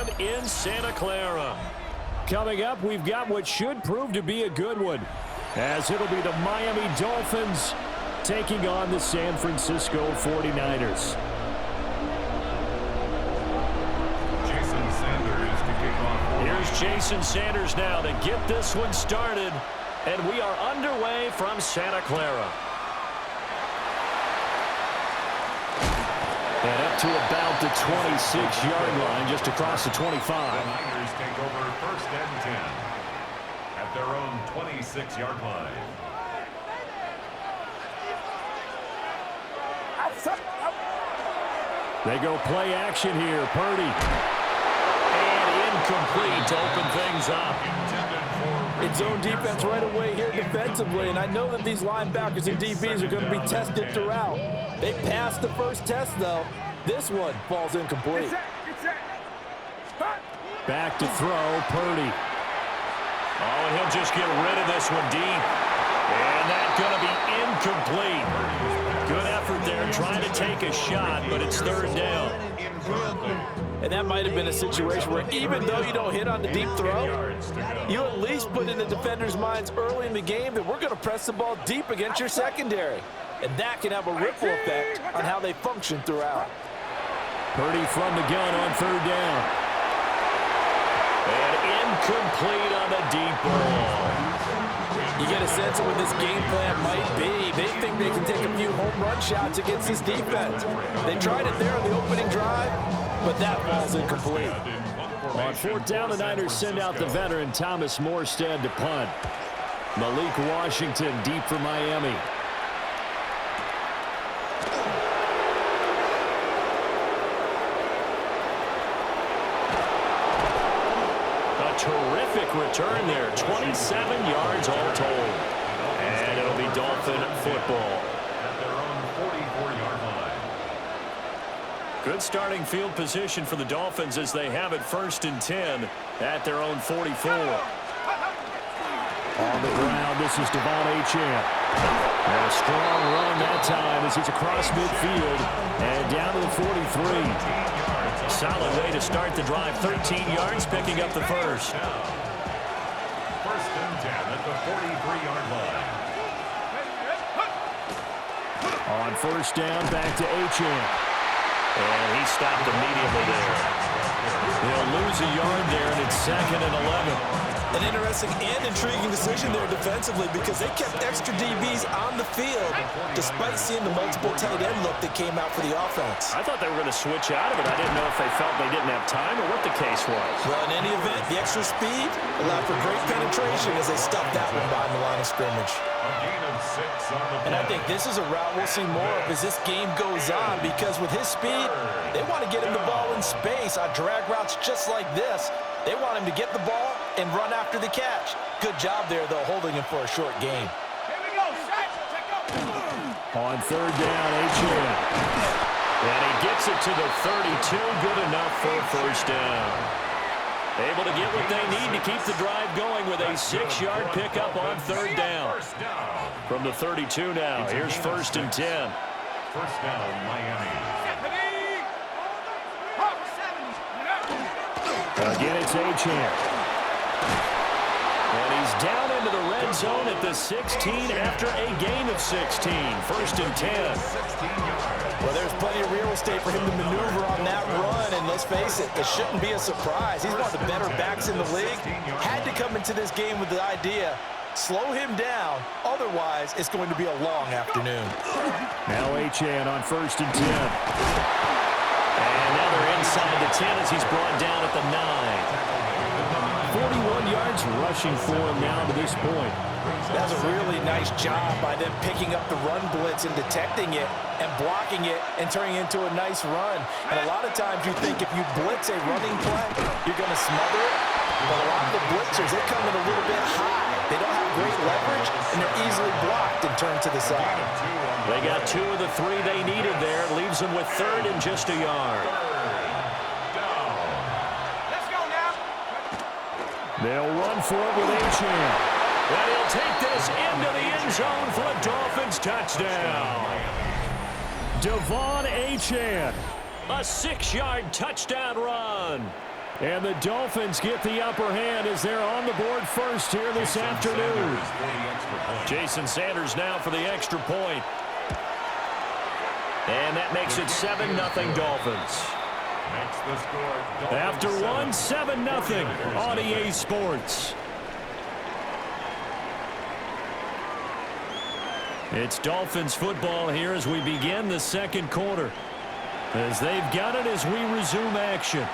Stadium in Santa Clara. Coming up, we've got what should prove to be a good one, as it'll be the Miami Dolphins taking on the San Francisco 49ers. Here's Jason Sanders now to get this one started, and we are underway from Santa Clara. And up to about the 26-yard line, just across the 25. The Niners take over first and 10 at their own 26-yard line. They go play action here. Purdy. And incomplete to open things up. It's zone defense right away here defensively, and I know that these linebackers and DBs are going to be tested throughout. They passed the first test, though. This one falls incomplete. Back to throw, Purdy. Oh, and he'll just get rid of this one deep. And that's going to be incomplete. Good effort there trying to take a shot, but it's third down. And that might have been a situation where even though you don't hit on the deep throw, you at least put in the defender's minds early in the game that we're going to press the ball deep against your secondary. And that can have a ripple effect on how they function throughout. Purdy from the gun on third down. And incomplete on the deep ball. You get a sense of what this game plan might be. They think they can take a few home run shots against this defense. They tried it there on the opening drive, but that ball's incomplete. On fourth down, the Niners send out the veteran Thomas Morstead to punt. Malik Washington deep for Miami. Terrific return there, 27 yards all told. And it'll be Dolphin football. At their own 44-yard line. Good starting field position for the Dolphins as they have it first and 10 at their own 44. On the ground, this is Devon Achane. And a strong run that time as he's across midfield and down to the 43. Solid way to start the drive. 13 yards, picking up the first. First and 10 at the 43-yard line. On first down, back to Achane. And he stopped immediately there. They'll lose a yard there, and it's second and 11. An interesting and intriguing decision there defensively because they kept extra DBs on the field despite seeing the multiple tight end look that came out for the offense. I thought they were going to switch out of it. I didn't know if they felt they didn't have time or what the case was. Well, in any event, the extra speed allowed for great penetration as they stuffed that one behind the line of scrimmage. A gain of 6 on the play. And I think this is a route we'll see more of as this game goes on because with his speed, they want to get him the ball in space on drag routes just like this. They want him to get the ball and run after the catch. Good job there, though, holding him for a short game. Here we go, On third down, Achane. And he gets it to the 32. Good enough for a first down. Able to get what they need to keep the drive going with a 6-yard pickup on third down. From the 32 now, here's first and 10. First down, Miami. Again, it's Achane. And he's down into the red zone at the 16 after a gain of 16. First and 10. Well, there's plenty of real estate for him to maneuver on that run, and let's face it, it shouldn't be a surprise. He's one of the better backs in the league. Had to come into this game with the idea, slow him down, otherwise it's going to be a long afternoon. Now Achane on first and 10. And now they're inside the 10 as he's brought down at the 9. 41 yards rushing for him now to this point. That's a really nice job by them picking up the run blitz and detecting it and blocking it and turning it into a nice run. And a lot of times you think if you blitz a running play, you're going to smother it. But a lot of the blitzers, they come in a little bit high. They don't have great leverage, and they're easily blocked and turned to the side. They got 2 of the 3 they needed there. It leaves them with third and just a yard. Let's go now. They'll run for it with Achane. And he'll take this into the end zone for a Dolphins touchdown. Devon Achane, a 6-yard touchdown run. And the Dolphins get the upper hand as they're on the board first here this afternoon. Jason Sanders now for the extra point. And that makes it 7-0 Dolphins. After one, 7-0 on EA Sports. It's Dolphins football here as we begin the second quarter. As they've got it as we resume action.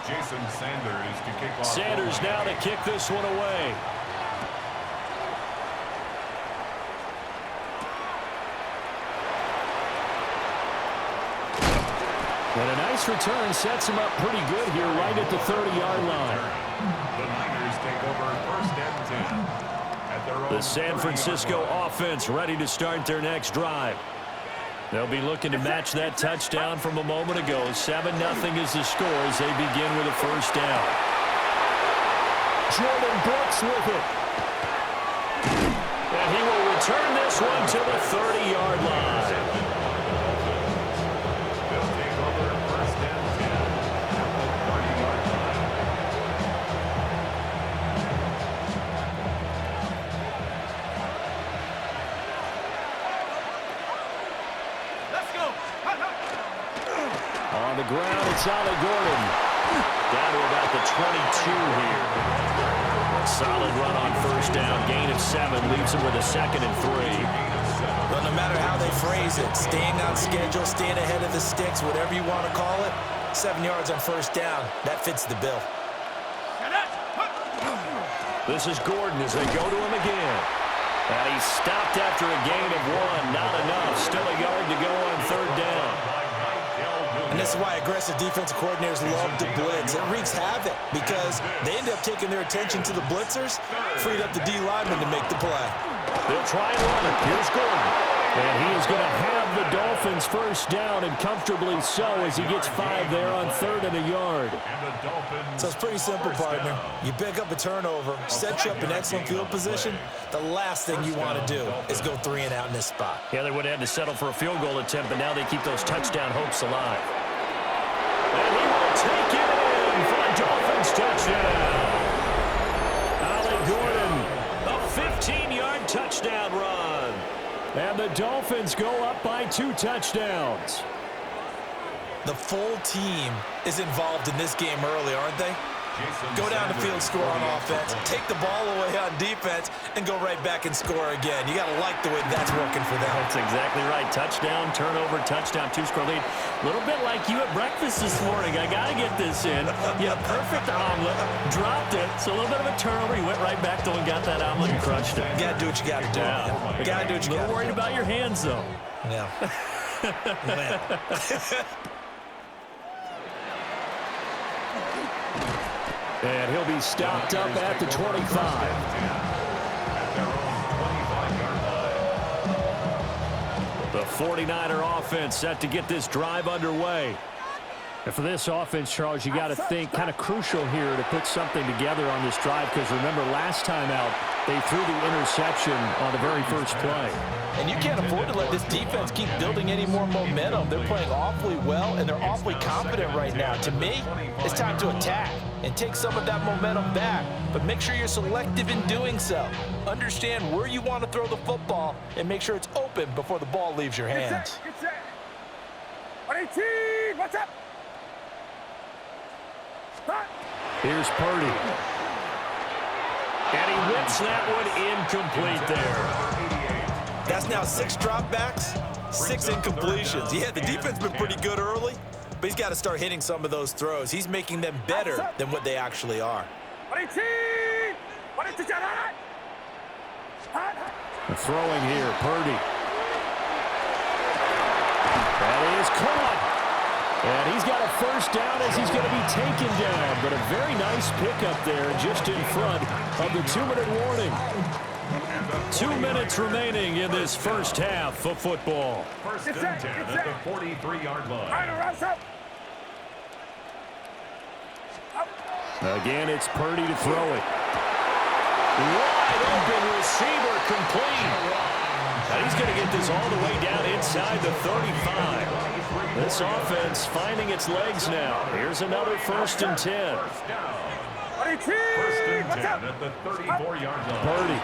Jason Sanders to kick off. Sanders now to kick this one away. And a nice return sets him up pretty good here right at the 30-yard line. The Niners take over first and 10. At their own The San Francisco offense ready to start their next drive. They'll be looking to match that touchdown from a moment ago. 7-0 is the score as they begin with a first down. Jordan Brooks with it. And he will return this one to the 30-yard line. They'll take over first and 10 at the 30-yard line. Let's go. On the ground, it's Ali Gordon. Down to about the 22 here. Solid run on first down. Gain of 7 leaves him with a 2nd and 3. But no matter how they phrase it, staying on schedule, staying ahead of the sticks, whatever you want to call it, 7 yards on first down, that fits the bill. This is Gordon as they go to him again. And he's stopped after a gain of 1. Not enough. Still a yard to go on third down. And this is why aggressive defensive coordinators love to blitz. It wreaks havoc because they end up taking their attention to the blitzers, freed up the D lineman to make the play. They'll try and run it. Here's Gordon. And he is going to have the Dolphins first down, and comfortably so as he gets 5 there on 3rd and a yard. So it's pretty simple, partner. You pick up a turnover, set you up in excellent field position. The last thing you want to do is go 3 and out in this spot. Yeah, they would have had to settle for a field goal attempt, but now they keep those touchdown hopes alive. And he will take it in for a Dolphins touchdown. Ali Gordon, a 15-yard touchdown run. And the Dolphins go up by 2 touchdowns. The full team is involved in this game early, aren't they? Go down the field, score on offense, take the ball away on defense, and go right back and score again. You got to like the way that's working for them. That's exactly right. Touchdown, turnover, touchdown, 2-score lead. A little bit like you at breakfast this morning. I got to get this in. You had a perfect omelet, dropped it, so a little bit of a turnover. You went right back, though, and got that omelet and crushed it. You got to do what you got to do. Yeah. Got to do what you got to do. A little worried about your hands, though. Yeah. And he'll be stopped up at the 25. The 49er offense set to get this drive underway. And for this offense, Charles, you got to think kind of crucial here to put something together on this drive, because remember last time out they threw the interception on the very first play. And you can't afford to let this defense keep building any more momentum. They're playing awfully well, and they're awfully confident right now. To me, it's time to attack and take some of that momentum back. But make sure you're selective in doing so. Understand where you want to throw the football and make sure it's open before the ball leaves your hands. Get set. 118, what's up? Start. Here's Purdy. And he whips that one incomplete there. That's now 6 dropbacks, 6 incompletions. Yeah, the defense been pretty good early, but he's got to start hitting some of those throws. He's making them better than what they actually are. 118, 118, Throwing here, Purdy. That is caught. And he's got a first down as he's going to be taken down. But a very nice pickup there just in front of the 2-minute warning. 2 minutes remaining in this first half of football. First and 10 at the 43-yard line. Again, it's Purdy to throw it. Wide open receiver complete. Now he's going to get this all the way down inside the 35. This offense finding its legs now. Here's another 1st and 10. First and 10 at the 34-yard line. Purdy.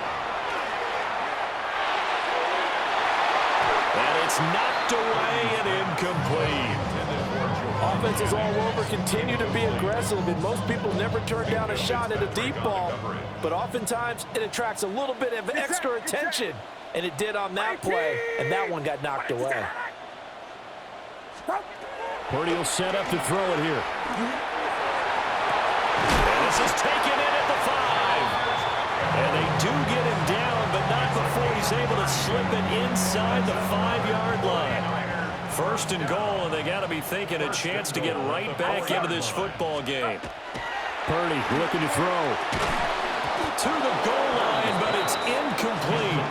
And it's knocked away and incomplete. Offenses all over continue to be aggressive, and most people never turn down a shot at a deep ball. But oftentimes, it attracts a little bit of extra attention. And it did on that play, and that one got knocked away. Purdy will set up to throw it here. And this is taken in at the 5. And they do get him down, but not before he's able to slip it inside the 5-yard line. 1st and goal, and they got to be thinking a chance to get right back into this football game. Purdy looking to throw. To the goal line, but it's incomplete.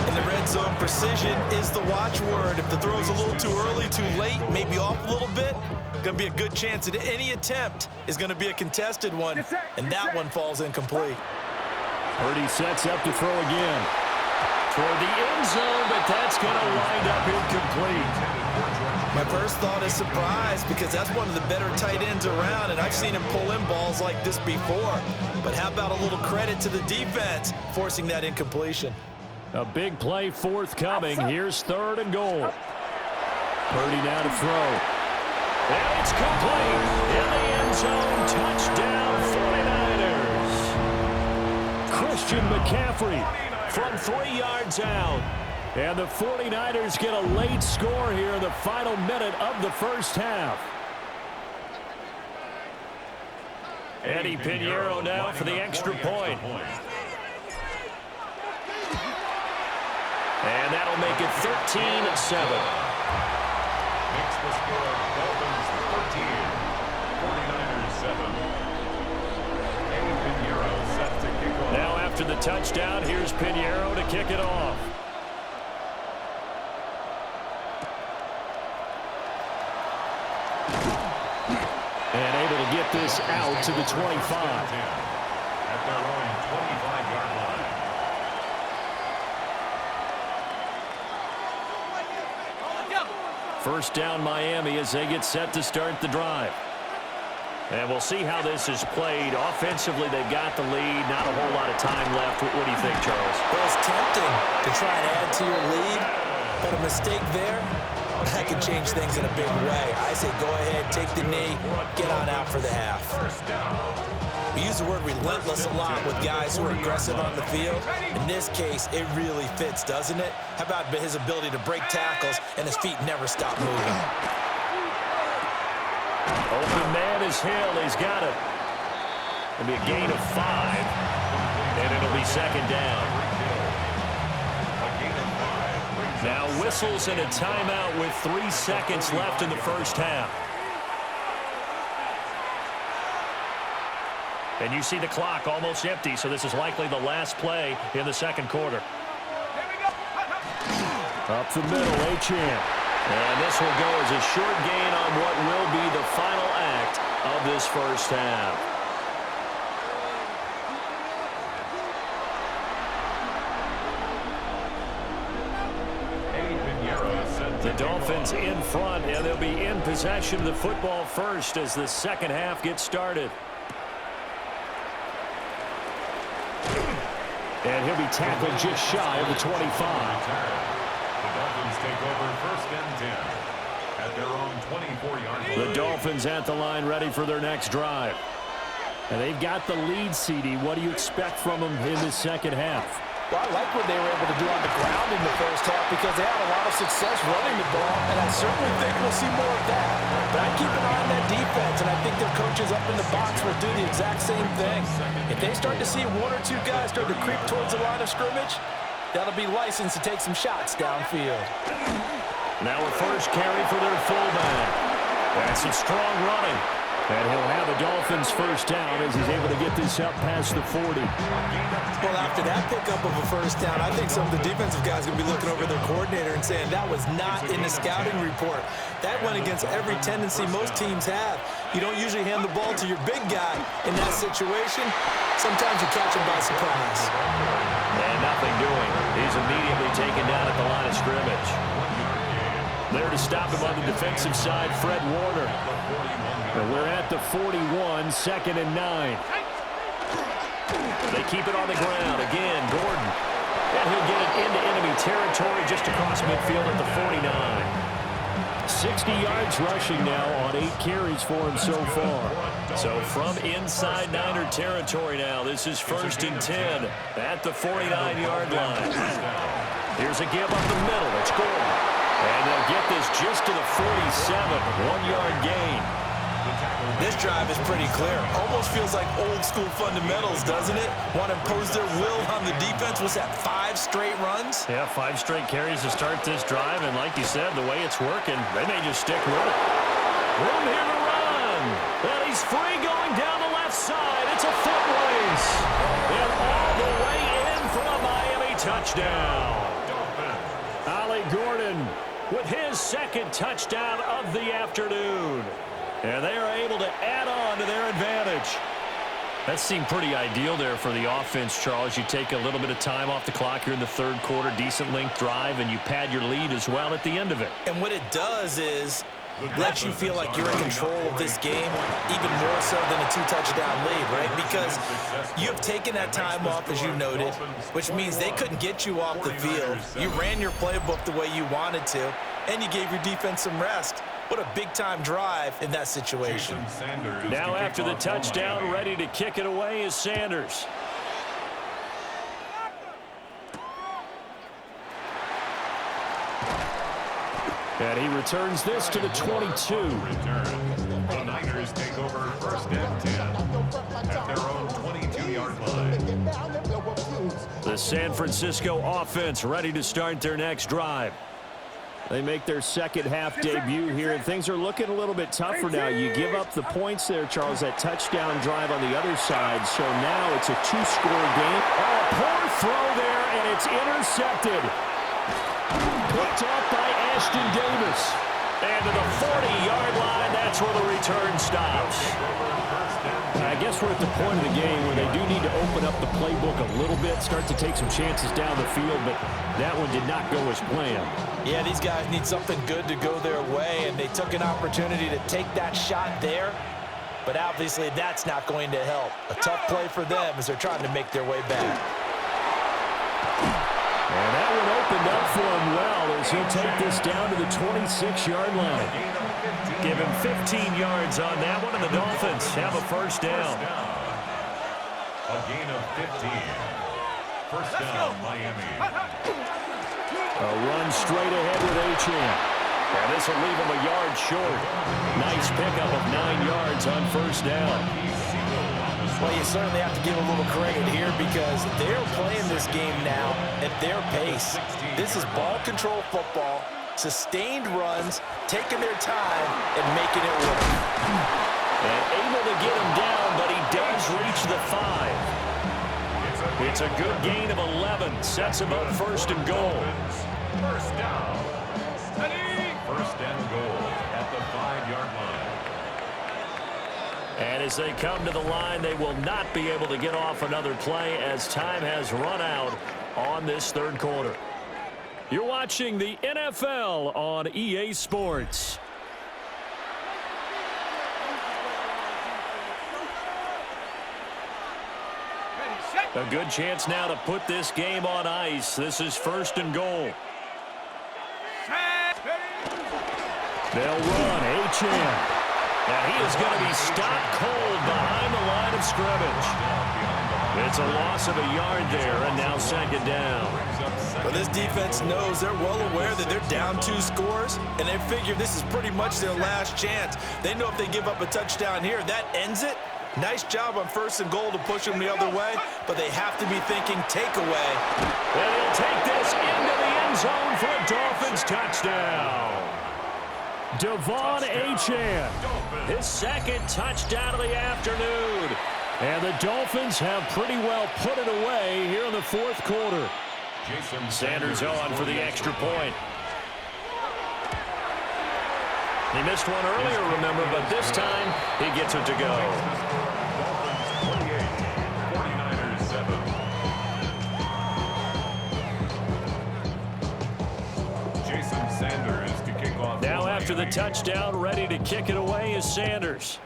In the red zone, precision is the watchword. If the throw's a little too early, too late, maybe off a little bit, going to be a good chance that any attempt is going to be a contested one, and that one falls incomplete. Purdy sets up to throw again. Toward the end zone, but that's going to wind up incomplete. My first thought is surprise, because that's one of the better tight ends around, and I've seen him pull in balls like this before. But how about a little credit to the defense forcing that incompletion? A big play forthcoming. Here's 3rd and goal. Purdy now to throw. And it's complete. In the end zone, touchdown 49ers. Christian McCaffrey from 3 yards out. And the 49ers get a late score here in the final minute of the first half. Eddie Pinheiro now for the extra point. And that'll make it 13-7. Makes the score Dolphins 13, 49ers 7. Eddie Pinheiro set to kick off. Now after the touchdown, here's Pinheiro to kick it off. And able to get this out to the 25. At their own 25-yard line. First down Miami as they get set to start the drive. And we'll see how this is played. Offensively, they've got the lead. Not a whole lot of time left. What do you think, Charles? Well, it's tempting to try and add to your lead, but a mistake there, that can change things in a big way. I say go ahead, take the knee, get on out for the half. We use the word relentless a lot with guys who are aggressive on the field. In this case, it really fits, doesn't it? How about his ability to break tackles and his feet never stop moving? Open man is Hill. He's got it. It'll be a gain of 5, and it'll be 2nd down. Now whistles and a timeout with 3 seconds left in the first half. And you see the clock almost empty, so this is likely the last play in the second quarter. Up the middle, Achane. And this will go as a short gain on what will be the final act of this first half. The Dolphins in front, and they'll be in possession of the football first as the second half gets started. And he'll be tackled just shy of the 25. The Dolphins take over 1st and 10 at their own 24-yard line. The Dolphins at the line ready for their next drive. And they've got the lead, CD. What do you expect from them in the second half? Well, I like what they were able to do on the ground in the first half because they had a lot of success running the ball, and I certainly think we'll see more of that. But I keep an eye on that defense, and I think their coaches up in the box will do the exact same thing. If they start to see 1 or 2 guys start to creep towards the line of scrimmage, that'll be licensed to take some shots downfield. Now a first carry for their fullback. That's some strong running. And he'll have the Dolphins first down as he's able to get this up past the 40. Well, after that pickup of a first down, I think some of the defensive guys are going to be looking over their coordinator and saying that was not in the scouting report. That went against every tendency most teams have. You don't usually hand the ball to your big guy in that situation. Sometimes you catch him by surprise. And nothing doing. He's immediately taken down at the line of scrimmage. There to stop him on the defensive side, Fred Warner. And we're at the 41, 2nd and 9. They keep it on the ground. Again, Gordon. And he'll get it into enemy territory just across midfield at the 49. 60 yards rushing now on 8 carries for him so far. So from inside Niner territory now, this is 1st and 10 at the 49-yard line. Here's a give up the middle. It's Gordon. And they'll get this just to the 47, 1-yard gain. This drive is pretty clear. Almost feels like old school fundamentals, doesn't it? Want to impose their will on the defense. Was that 5 straight runs? Yeah, 5 straight carries to start this drive. And like you said, the way it's working, they may just stick with it. Room here to run. And he's free going down the left side. It's a foot race. And all the way in for a Miami touchdown. Ollie Gordon with his 2nd touchdown of the afternoon. And they are able to add on to their advantage. That seemed pretty ideal there for the offense, Charles. You take a little bit of time off the clock here in the 3rd quarter, decent length drive, and you pad your lead as well at the end of it. And what it does is lets you feel like you're in control of this game, even more so than a 2-touchdown lead, right? Because you have taken that time off, as you noted, which means they couldn't get you off the field. You ran your playbook the way you wanted to, and you gave your defense some rest. What a big-time drive in that situation. Now after the touchdown, ready to kick it away is Sanders. And he returns this to the 22. The Niners take over 1st and 10 at their own 22-yard line. The San Francisco offense ready to start their next drive. They make their 2nd half debut here, and things are looking a little bit tougher now. You give up the points there, Charles, that touchdown drive on the other side. So now it's a 2-score game. Oh, a poor throw there, and it's intercepted. Picked up by Ashton Davis. And to the 40-yard line, that's where the return stops. I guess we're at the point of the game where they do need to open up the playbook a little bit, start to take some chances down the field, but that one did not go as planned. Yeah, these guys need something good to go their way, and they took an opportunity to take that shot there, but obviously that's not going to help. A tough play for them as they're trying to make their way back. And that one opened up for him well as he'll take this down to the 26-yard line. Give him 15 yards on that one, and the Dolphins have a 1st down. A gain of 15. 1st down, Miami. A run straight ahead with Achane. And this will leave him a yard short. Nice pickup of 9 yards on 1st down. Well, you certainly have to give a little credit here because they're playing this game now at their pace. This is ball control football, sustained runs, taking their time, and making it work. And able to get him down, but he does reach the 5. It's a good gain of 11. Sets him up 1st and goal. 1st down. 1st and goal at the 5-yard line. And as they come to the line, they will not be able to get off another play as time has run out on this 3rd quarter. You're watching the NFL on EA Sports. A good chance now to put this game on ice. This is 1st and goal. They'll run. Achane. And he is going to be stopped cold behind the line of scrimmage. It's a loss of a yard there, and now 2nd down. Well, this defense knows they're well aware that they're down 2 scores, and they figure this is pretty much their last chance. They know if they give up a touchdown here, that ends it. Nice job on 1st and goal to push them the other way, but they have to be thinking takeaway. And he'll take this into the end zone for a Dolphins touchdown. Devon Achane, his 2nd touchdown of the afternoon. And the Dolphins have pretty well put it away here in the 4th quarter. Sanders on for the extra point. He missed one earlier, remember, but this time he gets it to go. Dolphins 28, 49ers 7. Jason Sanders to kick off. Now after the touchdown, ready to kick it away is Sanders.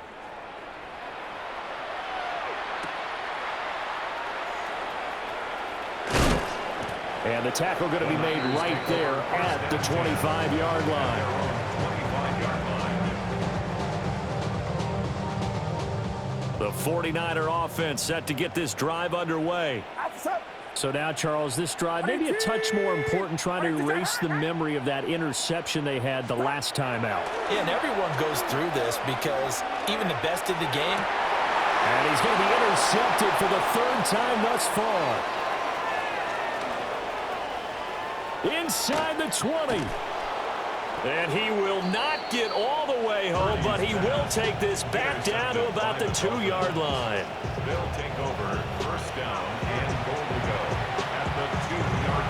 And the tackle going to be made right there at the 25-yard line. 25-yard line. The 49er offense set to get this drive underway. So now, Charles, this drive maybe a touch more important, trying to erase the memory of that interception they had the last time out. Yeah, and everyone goes through this because even the best in the game. And he's going to be intercepted for the third time thus far. Inside the 20. And he will not get all the way home, but he will take this back down to about the 2-yard line. They'll take over first down and goal to go at the 2-yard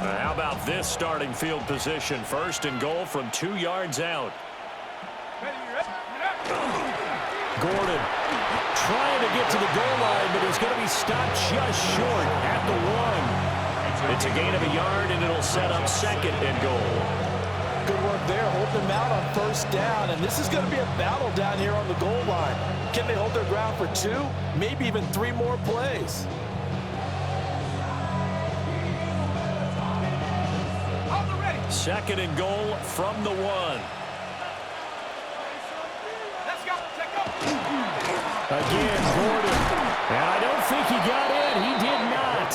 line. How about this starting field position? First and goal from 2 yards out. Gordon trying to get to the goal line, but he's going to be stopped just short at the 1. It's a gain of a yard, and it'll set up second and goal. Good work there, holding them out on first down, and this is going to be a battle down here on the goal line. Can they hold their ground for 2, maybe even 3 more plays? Second and goal from the 1. Again, Gordon. And I don't think he got in. He did not.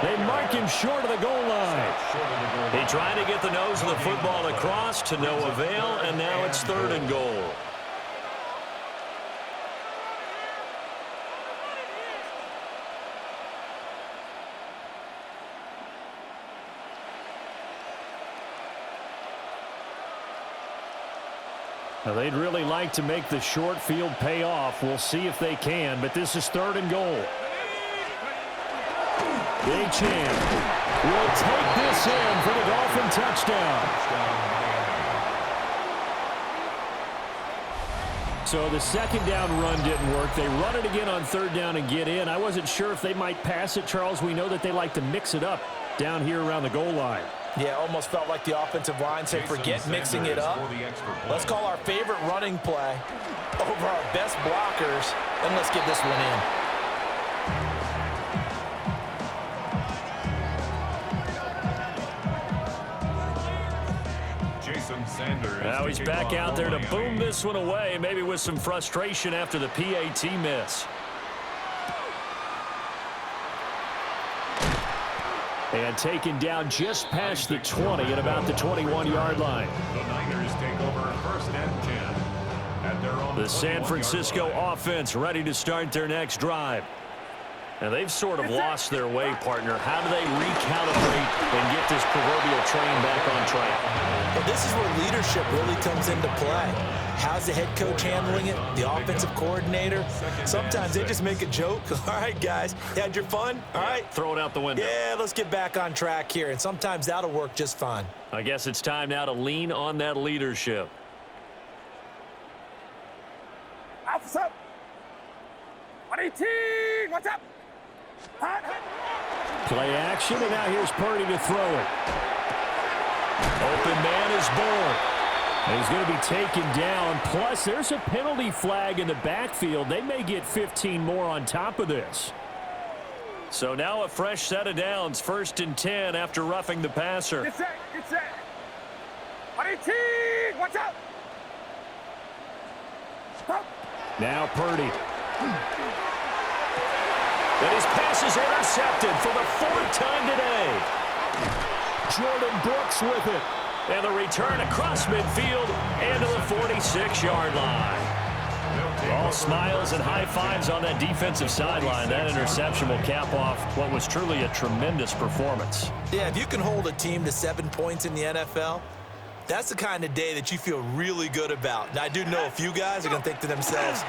They mark him short of the goal line. He tried to get the nose of the football across to no avail, and now it's third and goal. Now, they'd really like to make the short field pay off. We'll see if they can, but this is third and goal. Achane will take this in for the Dolphin touchdown. So the second down run didn't work. They run it again on third down and get in. I wasn't sure if they might pass it, Charles. We know that they like to mix it up down here around the goal line. Yeah, almost felt like the offensive line said, forget mixing it up. Let's call our favorite running play over our best blockers, and let's get this one in. Now he's back out there to boom this one away, maybe with some frustration after the PAT miss. And taken down just past the 20 at about the 21-yard line. The Niners take over first and 10 at their own. The San Francisco offense ready to start their next drive. And they've sort of lost their way, partner. How do they recalibrate and get this proverbial train back on track? Well, this is where leadership really comes into play. How's the head coach handling it? The offensive coordinator? Sometimes they just make a joke. All right, guys, you had your fun? All right. Throw it out the window. Yeah, let's get back on track here. And sometimes that'll work just fine. I guess it's time now to lean on that leadership. Officer! 118! What's up? Play action, and now here's Purdy to throw it. Open man is born. He's going to be taken down. Plus, there's a penalty flag in the backfield. They may get 15 more on top of this. So now a fresh set of downs. First and 10 after roughing the passer. Get set, get set. 118! What's up? Stop. Now Purdy. And his pass is intercepted for the 4th time today. Jordan Brooks with it. And the return across midfield and to the 46-yard line. All smiles and high fives on that defensive sideline. That interception will cap off what was truly a tremendous performance. Yeah, if you can hold a team to 7 points in the NFL, that's the kind of day that you feel really good about. Now, I do know a few guys are going to think to themselves,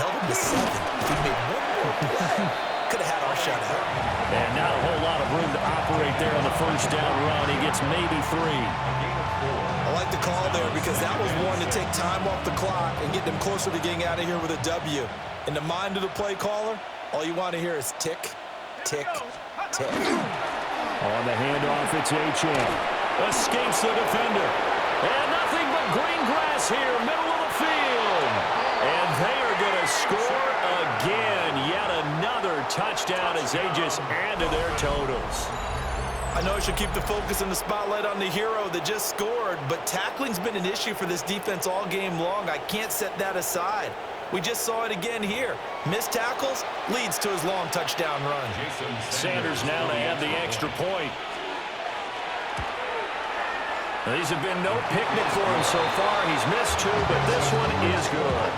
held them to 7. If we made one more play, could have had our shutout. And not a whole lot of room to operate separate there on the first down run. He gets maybe 3. I like the call there because that was one to take time off the clock and get them closer to getting out of here with a W. In the mind of the play caller, all you want to hear is tick, tick, tick. On the handoff, it's Achane. Escapes the defender. And nothing but green grass here, middle of the field. And they are going to score again. Yet another touchdown as they just add to their totals. I know I should keep the focus and the spotlight on the hero that just scored, but tackling's been an issue for this defense all game long. I can't set that aside. We just saw it again here. Missed tackles leads to his long touchdown run. Sanders now to add the extra point. These have been no picnic for him so far. He's missed 2, but this one is good.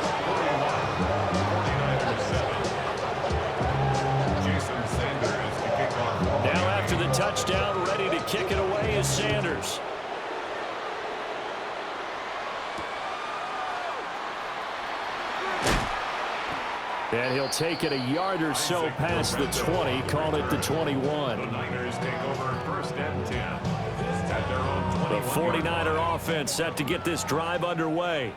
Now after the touchdown, ready to kick it away is Sanders. And he'll take it a yard or so past the 20, call it the 21. The Niners take over 1st and 10 at their own 21. The 49er offense set to get this drive underway.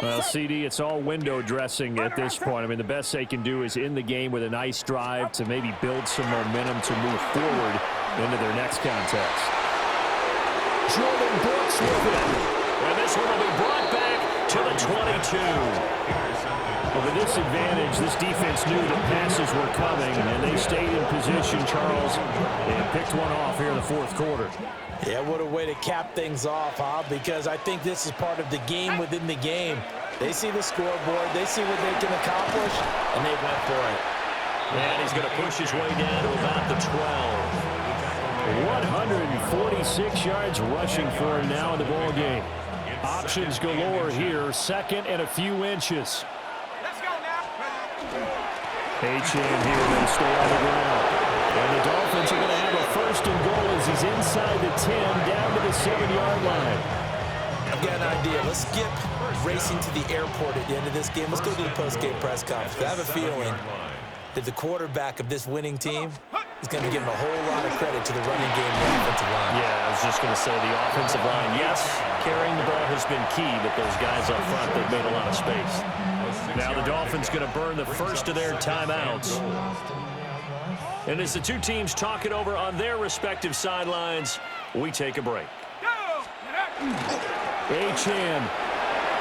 Well, CD, it's all window dressing at this point. I mean, the best they can do is in the game with a nice drive to maybe build some momentum to move forward into their next contest. Jordan Brooks with it. And this one will be brought back to the 22. Well, the disadvantage, this defense knew that passes were coming, and they stayed in position, Charles, and picked one off here in the 4th quarter. Yeah, what a way to cap things off, huh? Because I think this is part of the game within the game. They see the scoreboard, they see what they can accomplish, and they went for it. And he's going to push his way down to about the 12. 146 yards rushing for him now in the ball game. Options galore here, 2nd and a few inches. Achane here going to stay on the ground. And the Dolphins are going to have a 1st and goal as he's inside the 10, down to the 7-yard line. I've got an idea. Let's skip racing to the airport at the end of this game. Let's go to the post-game press conference. I have a feeling that the quarterback of this winning team is going to be giving a whole lot of credit to the running game and the offensive line. Yeah, I was just going to say the offensive line. Yes, carrying the ball has been key, but those guys up front, they've made a lot of space. Now the Dolphins going to burn the first of their timeouts. And as the two teams talk it over on their respective sidelines, we take a break. Achane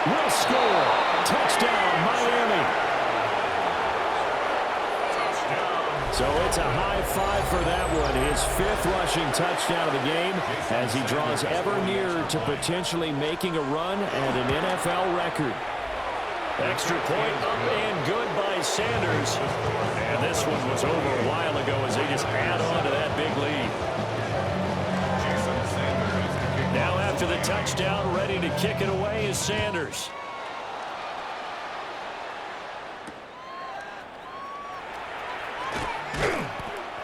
will score. Touchdown, Miami. So it's a high 5 for that one. His 5th rushing touchdown of the game as he draws ever nearer to potentially making a run at an NFL record. Extra point up and good by Sanders. And this one was over a while ago as they just add on to that big lead. Now after the touchdown, ready to kick it away is Sanders.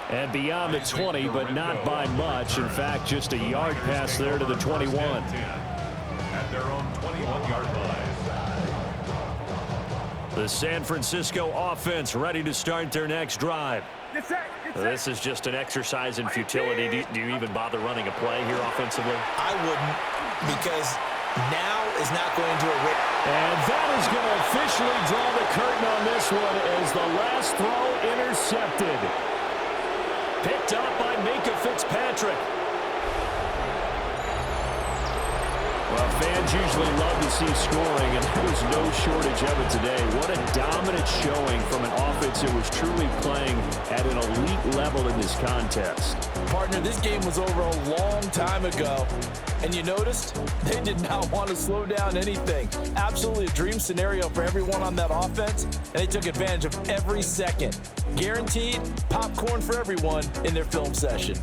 And beyond the 20, but not by much. In fact, just a yard pass there to the 21. At their own 21-yard line. The San Francisco offense ready to start their next drive. This is just an exercise in futility. Do you even bother running a play here offensively? I wouldn't, because now is not going to erase. And that is going to officially draw the curtain on this one as the last throw intercepted. Picked up by Minka Fitzpatrick. Well, fans usually love to see scoring, and there was no shortage of it today. What a dominant showing from an offense that was truly playing at an elite level in this contest. Partner, this game was over a long time ago, and you noticed they did not want to slow down anything. Absolutely a dream scenario for everyone on that offense, and they took advantage of every second. Guaranteed popcorn for everyone in their film session.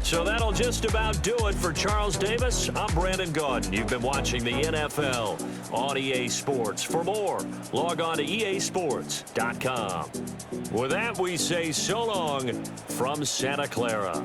So that'll just about do it for Charles Davis. I'm Brandon Gaudin. You've been watching the NFL on EA Sports. For more, log on to easports.com. With that, we say so long from Santa Clara.